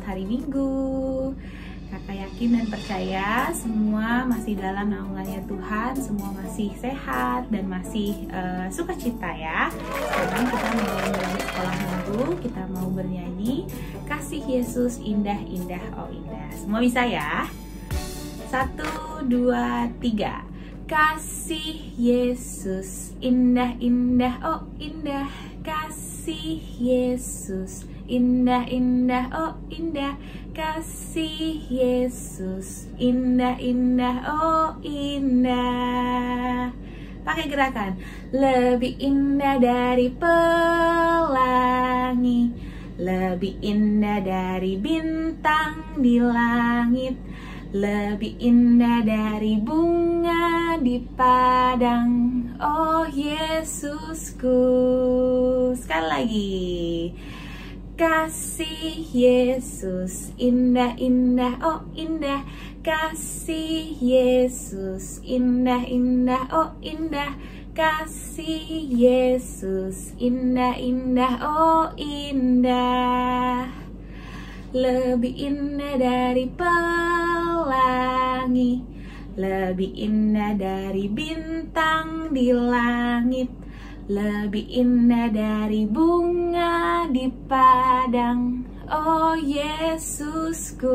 hari Minggu. Kakak yakin dan percaya semua masih dalam naungannya Tuhan, semua masih sehat dan masih sukacita ya. Sekarang kita mau mulai sekolah Minggu, kita mau bernyanyi Kasih Yesus indah-indah oh indah. Semua bisa ya? 1, 2, 3. Kasih Yesus indah-indah oh indah. Kasih Yesus indah-indah oh indah. Kasih Yesus indah-indah oh indah. Pakai gerakan. Lebih indah dari pelangi, lebih indah dari bintang di langit, lebih indah dari bunga di padang. Oh Yesusku. Sekali lagi. Kasih Yesus indah-indah oh indah. Kasih Yesus indah-indah oh indah. Kasih Yesus indah-indah oh indah. Lebih indah dari pelangi, lebih indah dari bintang di langit, lebih indah dari bunga di padang. Oh Yesusku.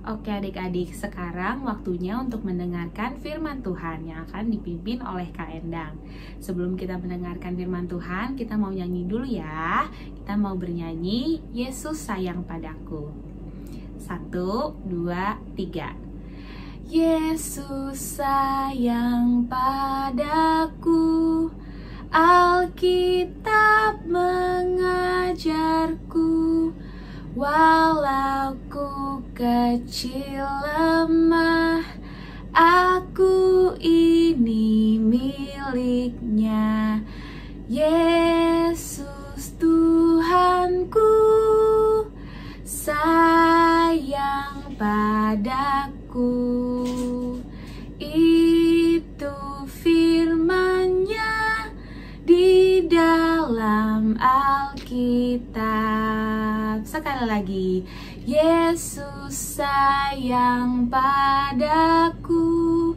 Oke adik-adik, sekarang waktunya untuk mendengarkan firman Tuhan yang akan dipimpin oleh Kak Endang. Sebelum kita mendengarkan firman Tuhan, kita mau nyanyi dulu ya. Kita mau bernyanyi Yesus sayang padaku. 1, 2, 3. Yesus sayang padaku, Alkitab mengajarku, walau ku kecil lemah, aku ini miliknya. Yesus Tuhanku sayang padaku. Itu firman-Nya di dalam Alkitab. Sekali lagi. Yesus sayang padaku,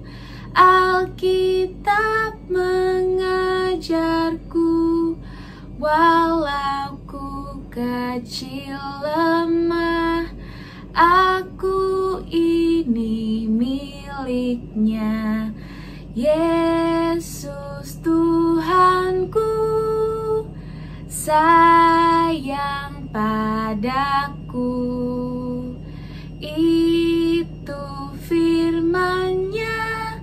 Alkitab mengajarku, walau ku kecil lemah, aku ini miliknya. Yesus Tuhanku sayang padaku. Itu firman-Nya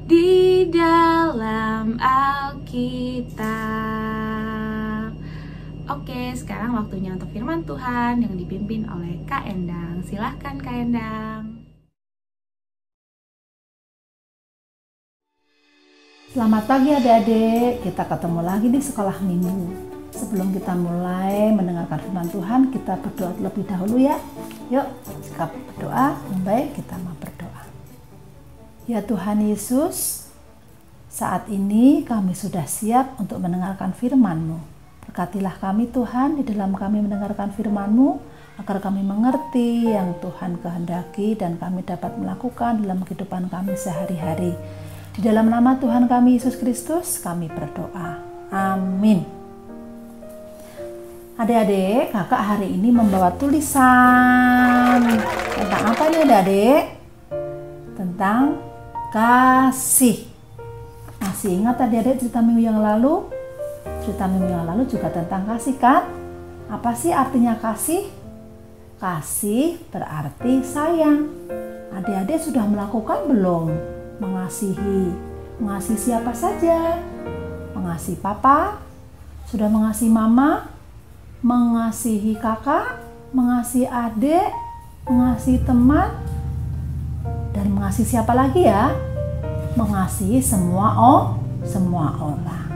di dalam Alkitab. Oke, sekarang waktunya untuk firman Tuhan yang dipimpin oleh Kak Endang. Silahkan Kak Endang. Selamat pagi adik-adik, kita ketemu lagi di sekolah Minggu. Sebelum kita mulai mendengarkan firman Tuhan, kita berdoa terlebih dahulu ya. Yuk, sikap berdoa, baik kita mau berdoa. Ya Tuhan Yesus, saat ini kami sudah siap untuk mendengarkan firman-Mu. Berkatilah kami Tuhan di dalam kami mendengarkan firman-Mu, agar kami mengerti yang Tuhan kehendaki dan kami dapat melakukan dalam kehidupan kami sehari-hari. Di dalam nama Tuhan kami Yesus Kristus kami berdoa. Amin. Adik-adik, kakak hari ini membawa tulisan. Tentang apa nih adik-adik? Tentang kasih. Masih ingat adik-adik cerita minggu yang lalu? Cerita minggu yang lalu juga tentang kasih kan? Apa sih artinya kasih? Kasih berarti sayang. Adik-adik sudah melakukan belum? Mengasihi siapa saja? Mengasihi papa? Sudah mengasihi mama? Mengasihi kakak? Mengasihi adik? Mengasihi teman? Dan mengasihi siapa lagi ya? Mengasihi semua orang.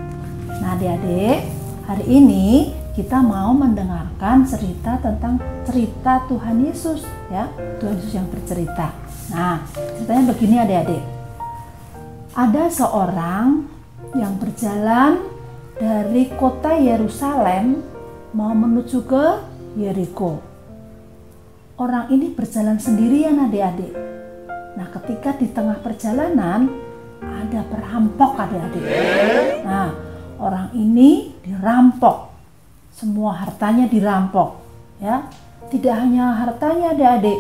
Nah adik-adik, hari ini kita mau mendengarkan cerita tentang cerita Tuhan Yesus ya. Tuhan Yesus yang bercerita. Nah, ceritanya begini adik-adik. Ada seorang yang berjalan dari kota Yerusalem mau menuju ke Yeriko. Orang ini berjalan sendirian adik-adik. Nah, ketika di tengah perjalanan ada perampok adik-adik. Nah, orang ini dirampok. Semua hartanya dirampok, ya. Tidak hanya hartanya adik-adik,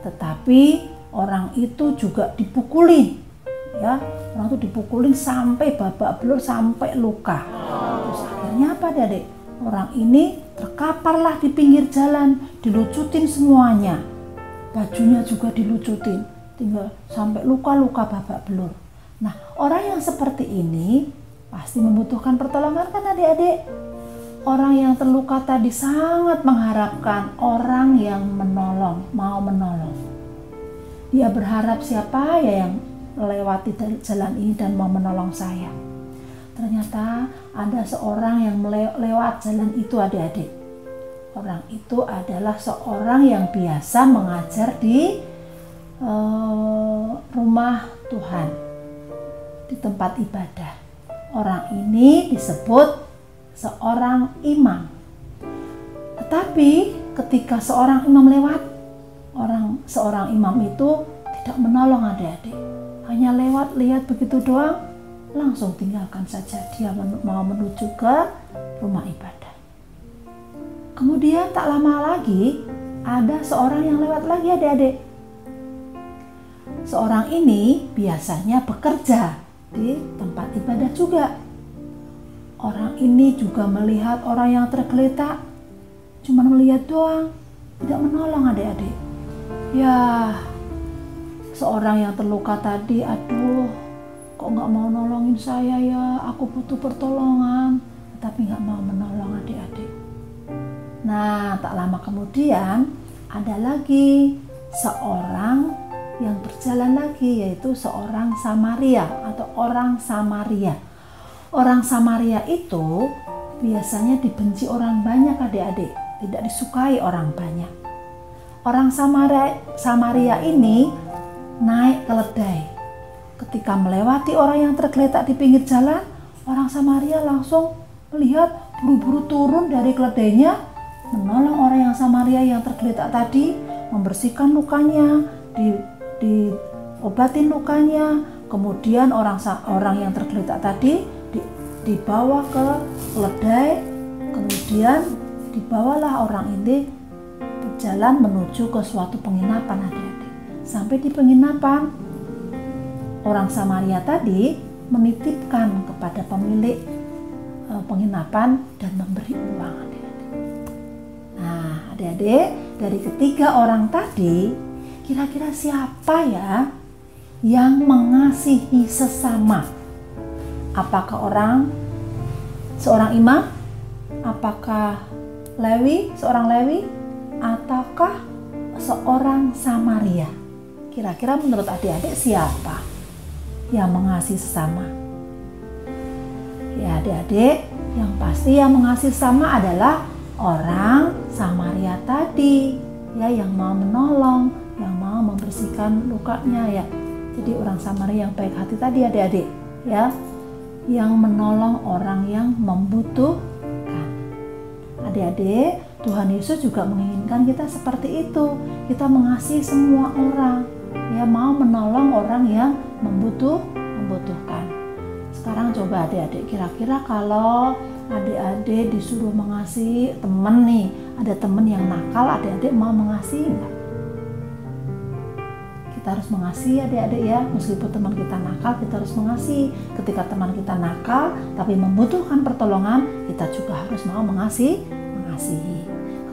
tetapi orang itu juga dipukulin, ya. Orang itu dipukulin sampai babak belur, sampai luka. Terus akhirnya apa adik-adik? Orang ini terkaparlah di pinggir jalan, dilucutin semuanya. Bajunya juga dilucutin, tinggal sampai luka-luka babak belur. Nah, orang yang seperti ini pasti membutuhkan pertolongan kan adik-adik? Orang yang terluka tadi sangat mengharapkan orang yang menolong, mau menolong. Dia berharap siapa ya yang melewati jalan ini dan mau menolong saya. Ternyata ada seorang yang lewat jalan itu adik-adik. Orang itu adalah seorang yang biasa mengajar di rumah Tuhan, di tempat ibadah. Orang ini disebut seorang imam. Tetapi ketika seorang imam lewat, seorang imam itu tidak menolong adik-adik. Hanya lewat, lihat begitu doang, langsung tinggalkan saja. Dia mau menuju ke rumah ibadah. Kemudian tak lama lagi ada seorang yang lewat lagi adik-adik. Seorang ini biasanya bekerja di tempat ibadah juga. Orang ini juga melihat orang yang tergeletak, cuma melihat doang, tidak menolong adik-adik. Ya, seorang yang terluka tadi, aduh, kok nggak mau nolongin saya ya, aku butuh pertolongan, tapi nggak mau menolong adik-adik. Nah, tak lama kemudian ada lagi seorang yang berjalan lagi, yaitu seorang Samaria atau orang Samaria. Orang Samaria itu biasanya dibenci orang banyak adik-adik, tidak disukai orang banyak. Orang Samaria ini naik keledai. Ketika melewati orang yang tergeletak di pinggir jalan, orang Samaria langsung melihat, buru-buru turun dari keledainya, menolong orang yang Samaria yang tergeletak tadi, membersihkan lukanya, diobatin lukanya. Kemudian orang yang tergeletak tadi dibawa ke keledai, kemudian dibawalah orang ini berjalan menuju ke suatu penginapan adik-adik. Sampai di penginapan, orang Samaria tadi menitipkan kepada pemilik penginapan dan memberi uang adik-adik. Nah adik-adik, dari ketiga orang tadi, kira-kira siapa ya yang mengasihi sesama? Apakah seorang imam? Apakah seorang Lewi? Ataukah seorang Samaria? Kira-kira menurut adik-adik siapa yang mengasihi sesama? Ya adik-adik, yang pasti yang mengasihi sesama adalah orang Samaria tadi, ya, yang mau menolong, yang mau membersihkan lukanya ya. Jadi orang Samaria yang baik hati tadi adik-adik, ya, yang menolong orang yang membutuhkan. Adik-adik, Tuhan Yesus juga menginginkan kita seperti itu. Kita mengasihi semua orang, ya, mau menolong orang yang membutuhkan. Sekarang coba adik-adik, kira-kira kalau adik-adik disuruh mengasihi teman nih, ada teman yang nakal, adik-adik mau mengasihi enggak? Kita harus mengasihi adik-adik ya, meskipun teman kita nakal, kita harus mengasihi. Ketika teman kita nakal tapi membutuhkan pertolongan, kita juga harus mau mengasihi.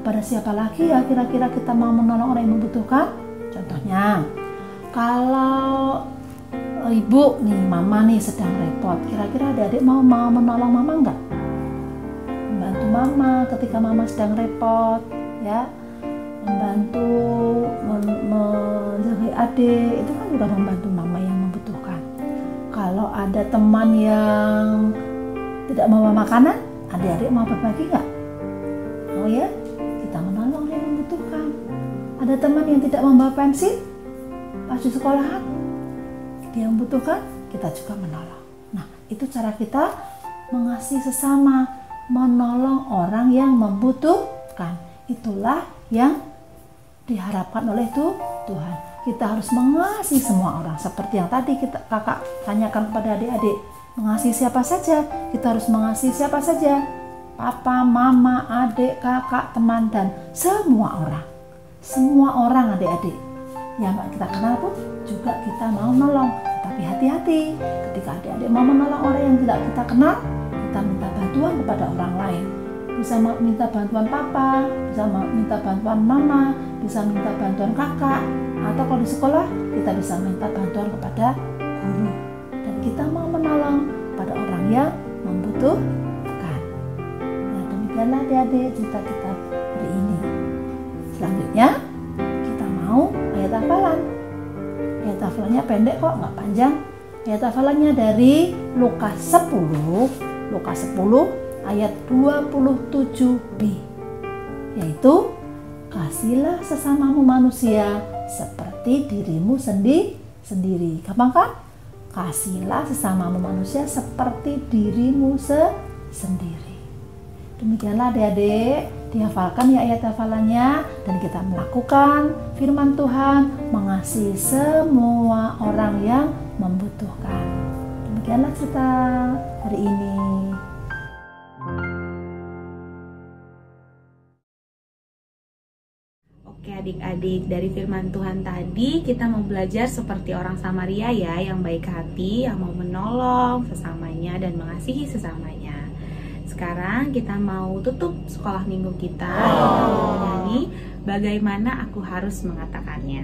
Kepada siapa lagi ya kira-kira kita mau menolong orang yang membutuhkan? Contohnya, kalau ibu nih, mama nih sedang repot, kira-kira adik-adik mau menolong mama enggak? Membantu mama ketika mama sedang repot, ya, membantu menjaga adik, itu kan juga membantu mama yang membutuhkan. Kalau ada teman yang tidak membawa makanan, adik-adik mau berbagi nggak? Oh ya, kita menolong yang membutuhkan. Ada teman yang tidak membawa pensil, baju sekolahan, dia membutuhkan, kita juga menolong. Nah, itu cara kita mengasihi sesama, menolong orang yang membutuhkan. Itulah yang diharapkan oleh Tuhan. Kita harus mengasihi semua orang. Seperti yang tadi kakak tanyakan kepada adik-adik, mengasihi siapa saja? Kita harus mengasihi siapa saja? Papa, mama, adik, kakak, teman, dan semua orang. Semua orang adik-adik. Yang kita kenal pun juga kita mau menolong. Tapi hati-hati, ketika adik-adik mau menolong orang yang tidak kita kenal, kita minta bantuan kepada orang lain. Bisa minta bantuan papa, bisa minta bantuan mama, bisa minta bantuan kakak, atau kalau di sekolah kita bisa minta bantuan kepada guru. Dan kita mau menolong pada orang yang membutuhkan. Nah, demikianlah adik-adik cerita kita hari ini. Selanjutnya kita mau ayat hafalan. Ayat hafalannya pendek kok, nggak panjang. Ayat hafalannya dari Lukas 10 ayat 27b, yaitu kasihilah sesamamu manusia seperti dirimu sendiri. Gampang kan? Kasihilah sesamamu manusia seperti dirimu sendiri. Demikianlah adik-adik, dihafalkan ya ayat hafalannya, dan kita melakukan firman Tuhan, mengasihi semua orang yang membutuhkan. Demikianlah cerita hari ini. Oke adik-adik, dari firman Tuhan tadi kita mau belajar seperti orang Samaria ya, yang baik hati, yang mau menolong sesamanya dan mengasihi sesamanya. Sekarang kita mau tutup sekolah minggu kita, kita mau nyanyi Bagaimana Aku Harus Mengatakannya.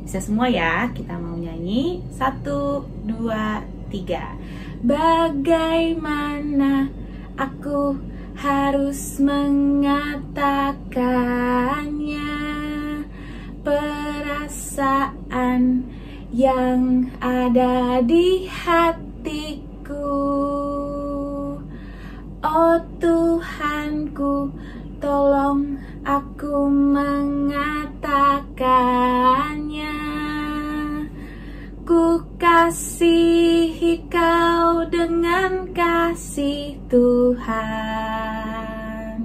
Bisa semua ya, kita mau nyanyi 1, 2, 3. Bagaimana aku harus mengatakannya, perasaan yang ada di hatiku. Oh Tuhanku, tolong aku mengatakannya. Ku kasihi kau dengan kasih Tuhan.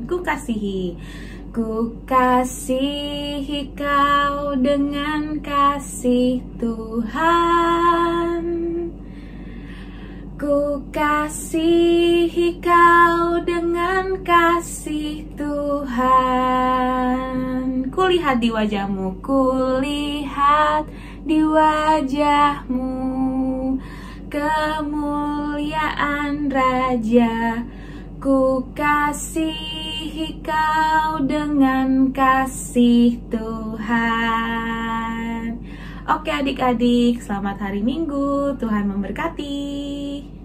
Ku kasihi kau dengan kasih Tuhan. Ku kasihi kau dengan kasih Tuhan. Kulihat di wajahmu, kulihat di wajahmu kemuliaan Raja. Ku kasihi kau dengan kasih Tuhan. Oke adik-adik, selamat hari Minggu. Tuhan memberkati.